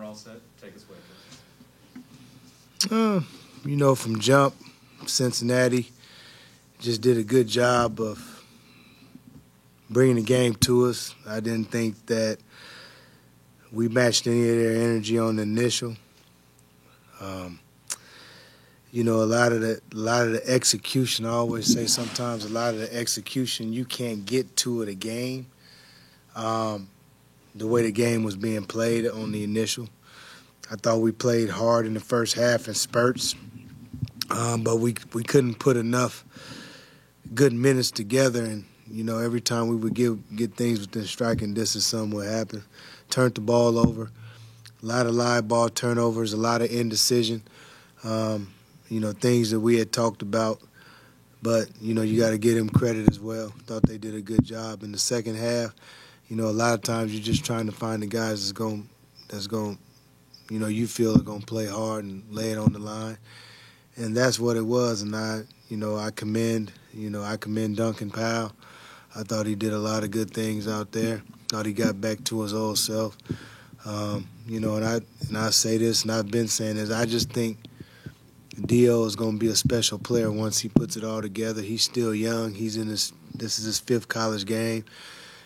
all set. Take us away, From jump, Cincinnati just did a good job of bringing the game to us. I didn't think that we matched any of their energy on the initial. A lot of the execution. I always say sometimes a lot of the execution you can't get to it a game. The way the game was being played on the initial, I thought we played hard in the first half in spurts, but we couldn't put enough good minutes together. And every time we would get things within striking distance, something would happen. Turned the ball over, a lot of live ball turnovers, a lot of indecision. Things that we had talked about. But, you got to give them credit as well. Thought they did a good job in the second half. A lot of times you're just trying to find the guys that's going you feel are going to play hard and lay it on the line. And that's what it was. And I commend Duncan Powell. I thought he did a lot of good things out there. Thought he got back to his old self. And I say this, and I've been saying this, I just think Dio is going to be a special player once he puts it all together. He's still young. This is his fifth college game,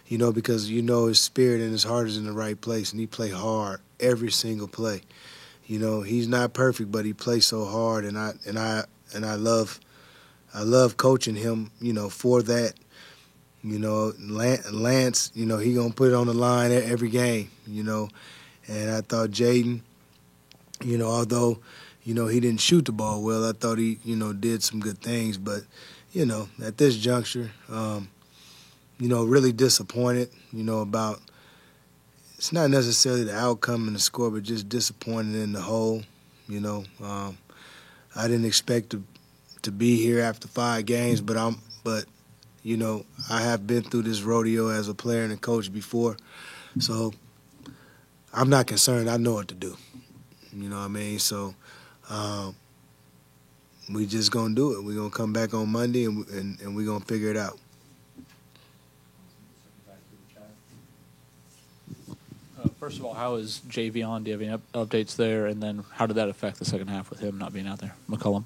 because his spirit and his heart is in the right place, and he play hard every single play. He's not perfect, but he plays so hard, and I love coaching him, for that. Lance, he gonna put it on the line every game, and I thought Jaden, although he didn't shoot the ball well, I thought he did some good things, but at this juncture, really disappointed, about it's not necessarily the outcome and the score, but just disappointed in the whole. I didn't expect to be here after 5 games, but I have been through this rodeo as a player and a coach before, so I'm not concerned. I know what to do. You know what I mean? So we just going to do it. We're going to come back on Monday, and we're going to figure it out. First of all, how is Javion? Do you have any updates there? And then how did that affect the second half with him not being out there? McCollum?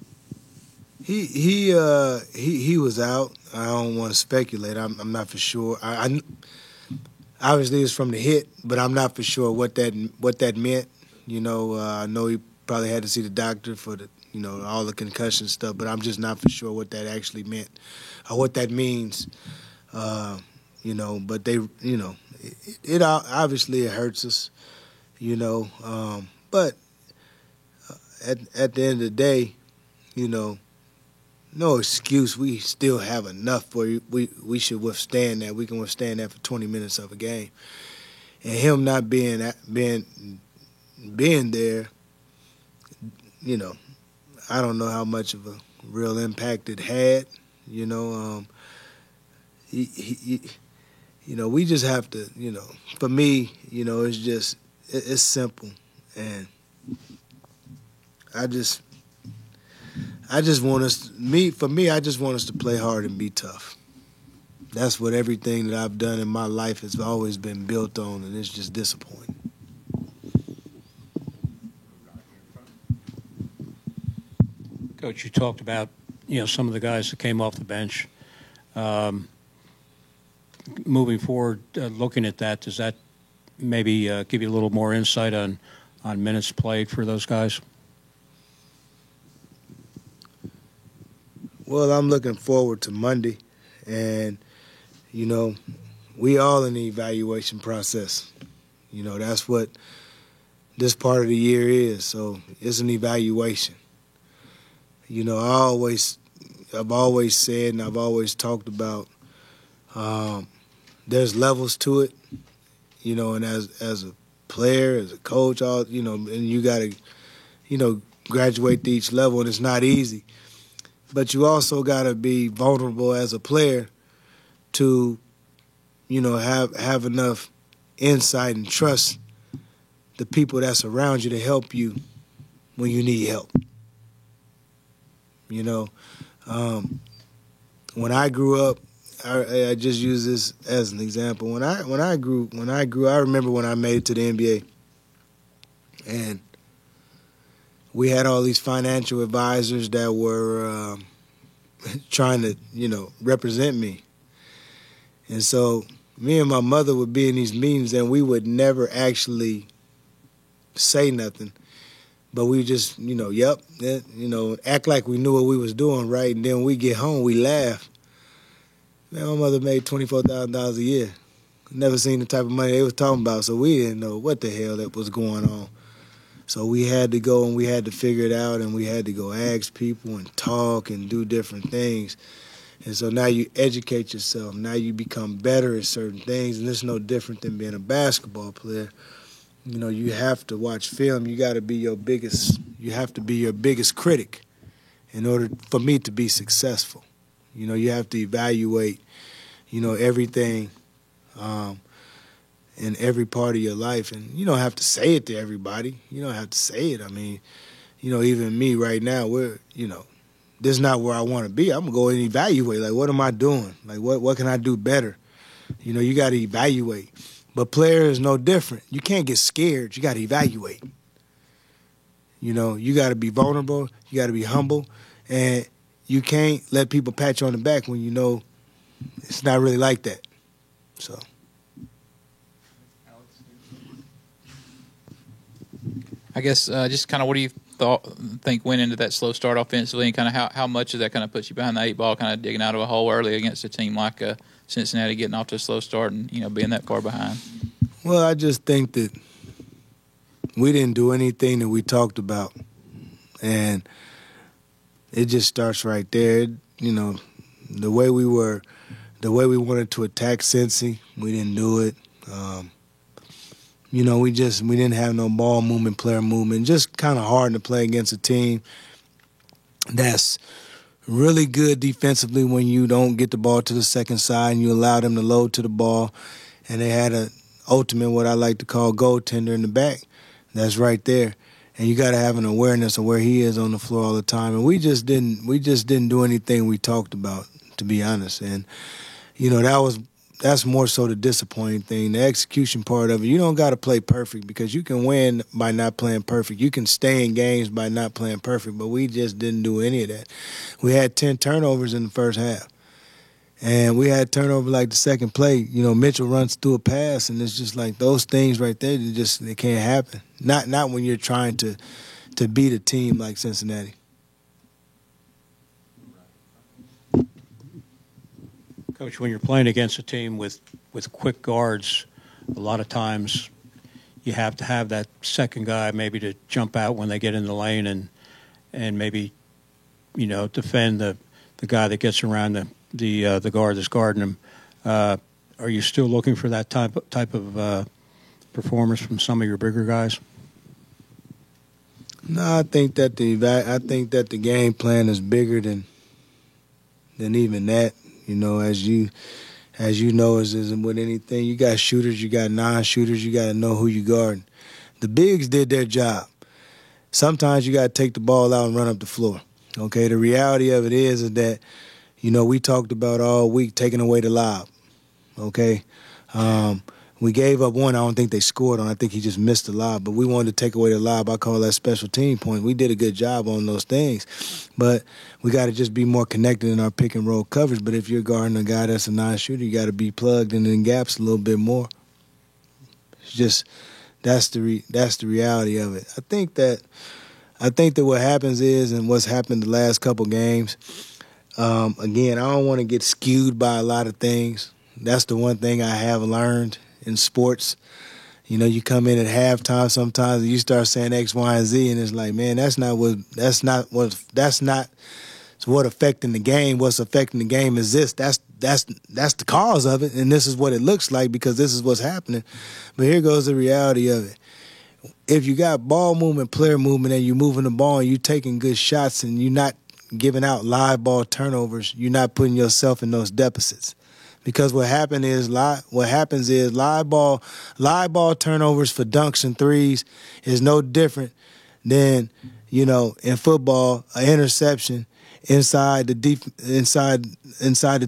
He was out. I don't want to speculate. I'm not for sure. I obviously it's from the hit, but I'm not for sure what that meant. I know he probably had to see the doctor for the all the concussion stuff, but I'm just not for sure what that actually meant or what that means. But they it obviously it hurts us. But at the end of the day, no excuse. We still have enough where we should withstand that. We can withstand that for 20 minutes of a game. And him not being there, I don't know how much of a real impact it had. We just have to, for me, it's just it's simple, and I just want us. I just want us to play hard and be tough. That's what everything that I've done in my life has always been built on, and it's just disappointing. Coach, you talked about some of the guys that came off the bench. Moving forward, looking at that, does that maybe give you a little more insight on minutes played for those guys? Well, I'm looking forward to Monday, and we all in the evaluation process. That's what this part of the year is. So it's an evaluation. I've always said and I've always talked about there's levels to it, and as a player, as a coach, and you got to, graduate to each level, and it's not easy. But you also got to be vulnerable as a player to, have enough insight and trust the people that's around you to help you when you need help. When I grew up, I just use this as an example. When I grew, I remember when I made it to the NBA, And we had all these financial advisors that were trying to, represent me. And so me and my mother would be in these meetings and we would never actually say nothing. But we just, act like we knew what we was doing, right? And then we get home, we laugh. Man, my mother made $24,000 a year. Never seen the type of money they was talking about, so we didn't know what the hell that was going on. So we had to go and we had to figure it out, and we had to go ask people and talk and do different things. And so now you educate yourself. Now you become better at certain things, and it's no different than being a basketball player. You have to watch film. You have to be your biggest critic in order for me to be successful. You have to evaluate, everything in every part of your life. And you don't have to say it to everybody. You don't have to say it. I mean, even me right now, this is not where I want to be. I'm going to go and evaluate, like, what am I doing? Like, what can I do better? You got to evaluate. But player is no different. You can't get scared. You got to evaluate. You got to be vulnerable. You got to be humble. And you can't let people pat you on the back when you know it's not really like that. So. I guess just kind of what do you think went into that slow start offensively, and kind of how much of that kind of puts you behind the eight ball, kind of digging out of a hole early against a team like Cincinnati, getting off to a slow start and being that far behind? Well, I just think that we didn't do anything that we talked about, and it just starts right there. The way we wanted to attack Cincy, we didn't do it. We didn't have no ball movement, player movement. Just kind of hard to play against a team that's really good defensively when you don't get the ball to the second side and you allow them to load to the ball. And they had an ultimate, what I like to call, goaltender in the back. That's right there. And you got to have an awareness of where he is on the floor all the time. And we just didn't do anything we talked about, to be honest. And that's more so the disappointing thing. The execution part of it, you don't got to play perfect, because you can win by not playing perfect. You can stay in games by not playing perfect, but we just didn't do any of that. We had 10 turnovers in the first half. And we had turnover like the second play. Mitchell runs through a pass, and it's just like those things right there, they can't happen. Not when you're trying to beat a team like Cincinnati. Coach, when you're playing against a team with quick guards, a lot of times you have to have that second guy maybe to jump out when they get in the lane and maybe defend the guy that gets around the guard that's guarding him. Are you still looking for that type of performance from some of your bigger guys? No, I think that the game plan is bigger than even that. As you know, as with anything, you got shooters, you got non-shooters, you got to know who you guarding. The bigs did their job. Sometimes you got to take the ball out and run up the floor. Okay, the reality of it is that, we talked about all week taking away the lob. Okay, we gave up one I don't think they scored on. I think he just missed the lob, but we wanted to take away the lob. I call that special team point. We did a good job on those things, but we got to just be more connected in our pick and roll coverage. But if you're guarding a guy that's a non-shooter, you got to be plugged in the gaps a little bit more. It's just that's the reality of it. I think that what happens is, and what's happened the last couple games, again, I don't want to get skewed by a lot of things. That's the one thing I have learned in sports. You come in at halftime sometimes and you start saying X, Y, and Z, and it's like, man, that's not what affecting the game. What's affecting the game is this. That's the cause of it, and this is what it looks like because this is what's happening. But here goes the reality of it. If you got ball movement, player movement, and you're moving the ball and you're taking good shots and you're not giving out live ball turnovers, you're not putting yourself in those deficits. Because what happens is live ball turnovers for dunks and threes is no different than, in football, an interception inside the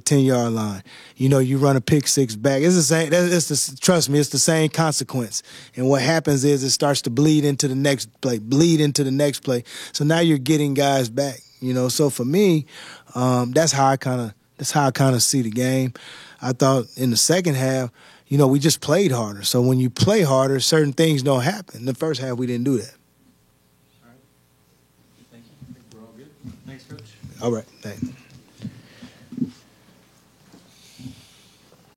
10-yard line. You know, you run a pick six back. It's the same. Trust me, it's the same consequence. And what happens is it starts to bleed into the next play. So now you're getting guys back. You know, so for me, that's how I kind of see the game. I thought in the second half, you know, we just played harder. So when you play harder, certain things don't happen. In the first half, we didn't do that. All right. Thank you. I think we're all good. Thanks, Coach. All right, thanks.